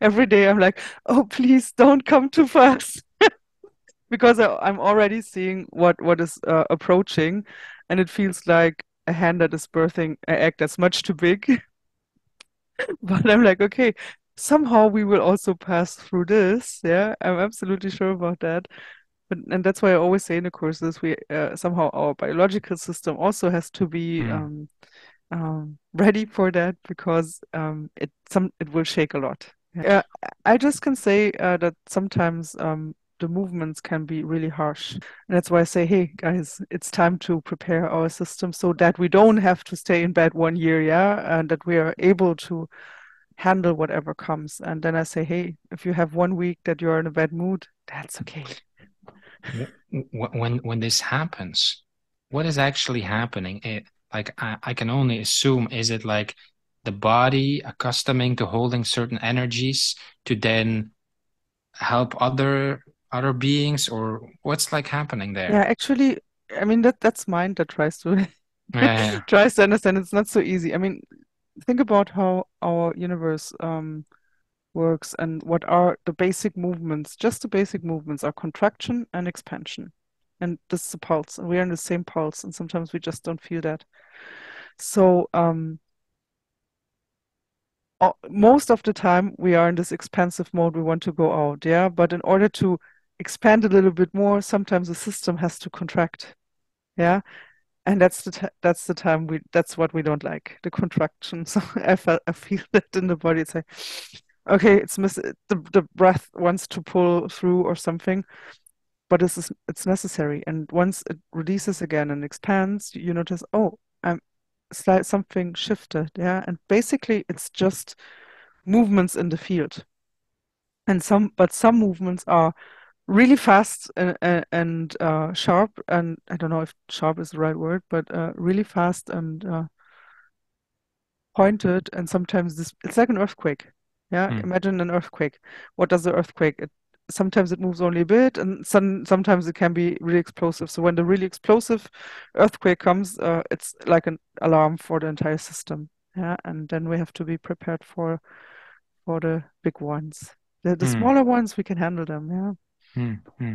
Every day I'm like, oh, please don't come too fast. Because I'm already seeing what is approaching, and it feels like a hand that is birthing an egg that's much too big. But I'm like, okay, somehow we will also pass through this. Yeah, I'm absolutely sure about that. But and that's why I always say in the courses, we somehow our biological system also has to be Hmm. ready for that, because it will shake a lot. Yeah, I just can say that sometimes the movements can be really harsh. And that's why I say, hey guys, it's time to prepare our system so that we don't have to stay in bed 1 year, yeah, and that we are able to handle whatever comes. And then I say, hey, if you have 1 week that you're in a bad mood, that's okay. When this happens, what is actually happening? Like I can only assume, is it like the body accustoming to holding certain energies to then help other beings, or what's like happening Yeah, there? actually, I mean that's mind that tries to Yeah. tries to understand. It's not so easy. I mean, think about how our universe works and what are the basic movements. Just the basic movements are contraction and expansion. And this is a pulse, and we're in the same pulse, and sometimes we just don't feel that. So most of the time we are in this expansive mode, we want to go out, yeah. But in order to expand a little bit more, sometimes the system has to contract, yeah. And that's the time that's what we don't like, the contraction. So I feel that in the body. It's like, okay, the breath wants to pull through or something, but it's necessary. And once it releases again and expands, you notice, oh, I'm something shifted, yeah. And basically, it's just movements in the field. And some movements are really fast and sharp. And I don't know if sharp is the right word, but really fast and pointed. And sometimes it's like an earthquake. Yeah, Hmm. imagine an earthquake. What does the earthquake? Sometimes it moves only a bit, and sometimes it can be really explosive. So when the really explosive earthquake comes, it's like an alarm for the entire system. Yeah, and then we have to be prepared for the big ones. The Hmm. smaller ones we can handle them. Yeah. Hmm. Hmm.